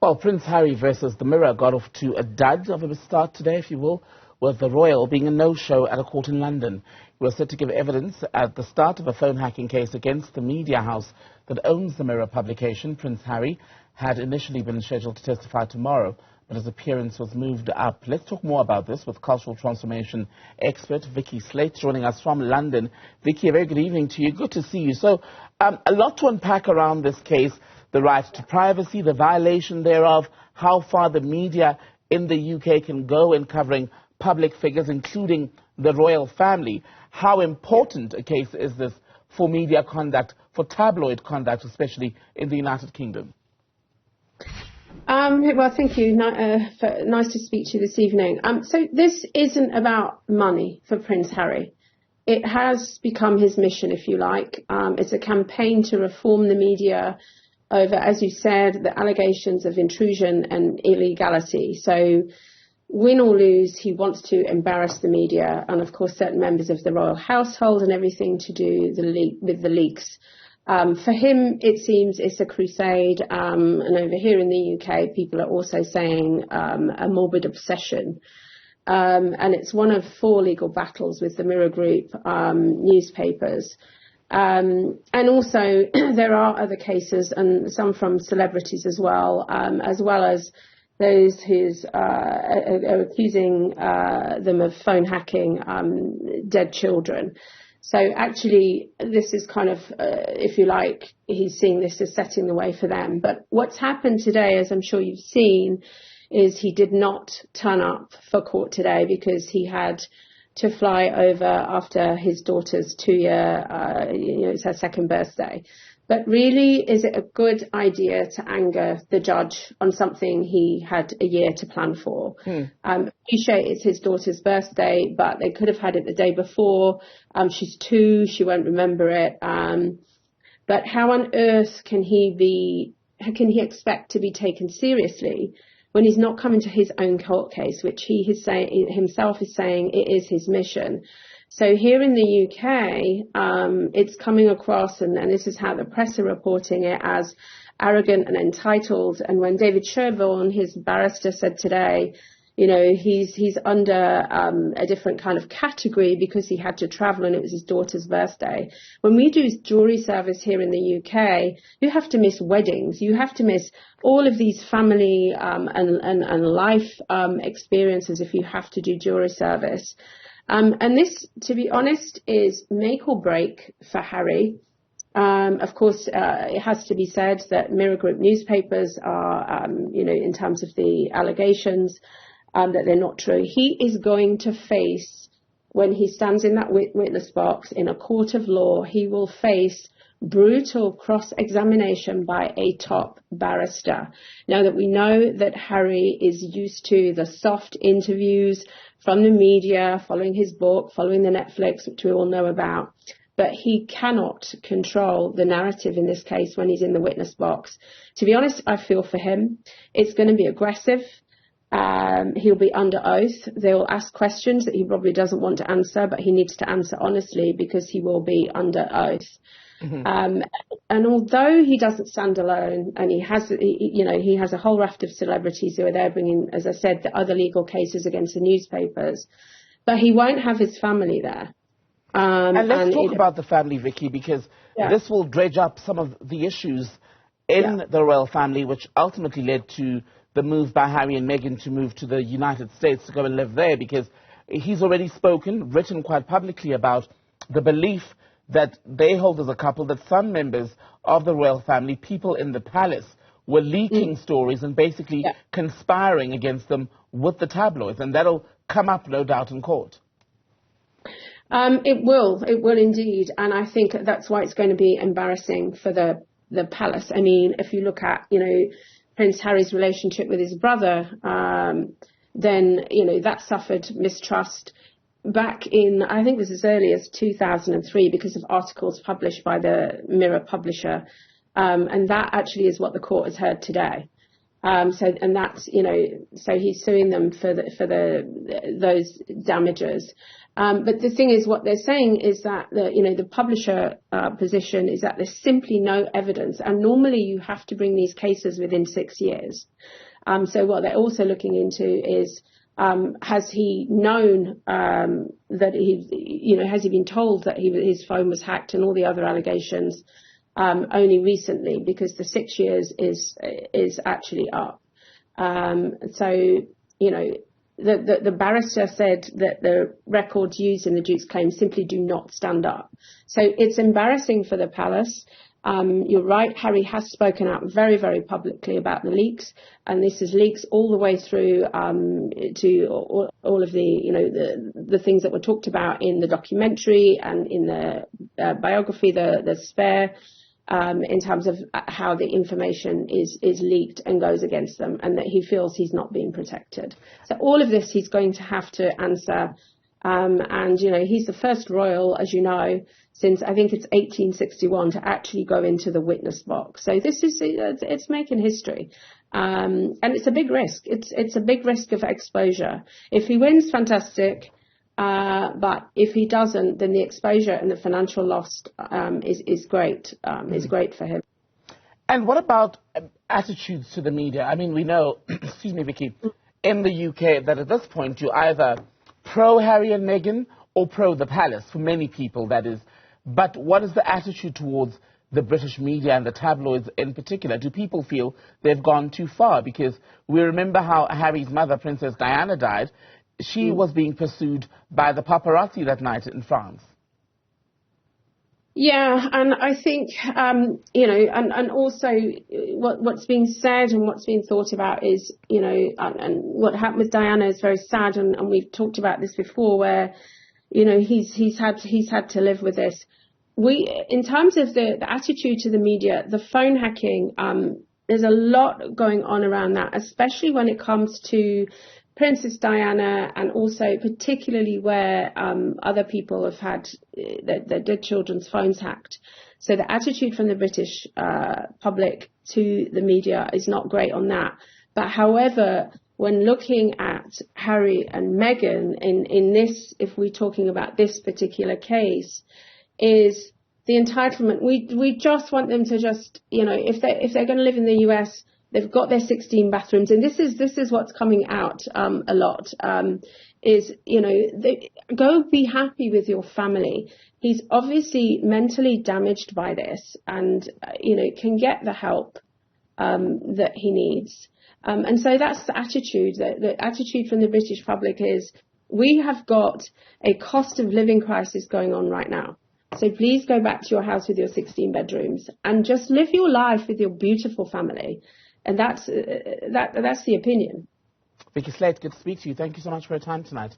Well, Prince Harry versus the Mirror got off to a dud of a start today, if you will, with the royal being a no-show at a court in London. He was set to give evidence at the start of a phone hacking case against the media house that owns the Mirror publication. Prince Harry had initially been scheduled to testify tomorrow, but his appearance was moved up. Let's talk more about this with cultural transformation expert Vicky Sleight joining us from London. Vicky, a very good evening to you. Good to see you. So, a lot to unpack around this case. The right to privacy, the violation thereof, how far the media in the UK can go in covering public figures, including the royal family. How important a case is this for media conduct, for tabloid conduct, especially in the United Kingdom? Well, thank you. Nice to speak to you this evening. So this isn't about money for Prince Harry. It has become his mission, if you like. It's a campaign to reform the media over, as you said, the allegations of intrusion and illegality. So win or lose, he wants to embarrass the media and, of course, certain members of the royal household and everything to do with the leaks. For him, it seems it's a crusade. And over here in the UK, people are also saying a morbid obsession. And it's one of 4 legal battles with the Mirror Group newspapers. And also there are other cases, and some from celebrities as well as those who are accusing them of phone hacking dead children. So actually, this is kind of, if you like, he's seeing this as setting the way for them. But what's happened today, as I'm sure you've seen, is he did not turn up for court today because he had to fly over after his daughter's 2-year, it's her 2nd birthday. But really, is it a good idea to anger the judge on something he had a year to plan for? Appreciate it's his daughter's birthday, but they could have had it the day before. She's 2, she won't remember it. But how on earth can he expect to be taken seriously when he's not coming to his own court case, which he is saying, himself is saying it is his mission? So here in the UK, it's coming across, and this is how the press are reporting it, as arrogant and entitled. And when David Sherborne, his barrister, said today, he's under a different kind of category because he had to travel and it was his daughter's birthday. When we do jury service here in the UK, you have to miss weddings. You have to miss all of these family and life experiences if you have to do jury service. And this, to be honest, is make or break for Harry. Of course, it has to be said that Mirror Group newspapers are, in terms of the allegations, that they're not true. He is going to face, when he stands in that witness box in a court of law, he will face brutal cross-examination by a top barrister. Now that we know that Harry is used to the soft interviews from the media, following his book, following the Netflix, which we all know about, but he cannot control the narrative in this case when he's in the witness box. To be honest, I feel for him. It's going to be aggressive. He'll be under oath. They will ask questions that he probably doesn't want to answer, but he needs to answer honestly because he will be under oath. And although he doesn't stand alone, and he has a whole raft of celebrities who are there bringing, as I said, the other legal cases against the newspapers, but he won't have his family there. And let's talk about the family, Vicky, because this will dredge up some of the issues in the royal family, which ultimately led to the move by Harry and Meghan to move to the United States to go and live there, because he's already written quite publicly about the belief that they hold as a couple that some members of the royal family, people in the palace, were leaking stories and basically conspiring against them with the tabloids. And that'll come up, no doubt, in court. It will indeed. And I think that's why it's going to be embarrassing for the palace. I mean, if you look at, Prince Harry's relationship with his brother, then, that suffered mistrust back in, I think it was as early as 2003 because of articles published by the Mirror publisher. And that actually is what the court has heard today. And that's, so he's suing them for those damages. But the thing is, what they're saying is that the publisher position is that there's simply no evidence, and normally you have to bring these cases within 6 years. So what they're also looking into is, has he known that has he been told that his phone was hacked, and all the other allegations only recently, because the 6 years is actually up. The barrister said that the records used in the Duke's claim simply do not stand up. So it's embarrassing for the palace. You're right, Harry has spoken out very, very publicly about the leaks, and this is leaks all the way through to all of the things that were talked about in the documentary and in the biography, the Spare, in terms of how the information is leaked and goes against them, and that he feels he's not being protected. So all of this he's going to have to answer. And he's the first royal, as you know, since I think it's 1861 to actually go into the witness box. So this is, it's making history. And it's a big risk. It's a big risk of exposure. If he wins, fantastic. But if he doesn't, then the exposure and the financial loss is great. Is great for him. And what about attitudes to the media? I mean, we know, excuse me, Vicky, in the UK that at this point you're either pro Harry and Meghan or pro the palace, for many people, that is. But what is the attitude towards the British media and the tabloids in particular? Do people feel they've gone too far? Because we remember how Harry's mother, Princess Diana, died. She was being pursued by the paparazzi that night in France. Yeah, and I think, and also what's being said and what's being thought about is, and what happened with Diana is very sad, and we've talked about this before, where, he's had to live with this. In terms of the attitude to the media, the phone hacking, there's a lot going on around that, especially when it comes to Princess Diana, and also particularly where other people have had their dead children's phones hacked. So the attitude from the British public to the media is not great on that. But however, when looking at Harry and Meghan in this, if we're talking about this particular case, is the entitlement. We just want them to just, if they're going to live in the US, they've got their 16 bathrooms, and this is what's coming out a lot. Go be happy with your family. He's obviously mentally damaged by this, and can get the help that he needs. And so that's the attitude. The attitude from the British public is, we have got a cost of living crisis going on right now. So please go back to your house with your 16 bedrooms and just live your life with your beautiful family. And that's the opinion. Vicky Sleight, good to speak to you. Thank you so much for your time tonight.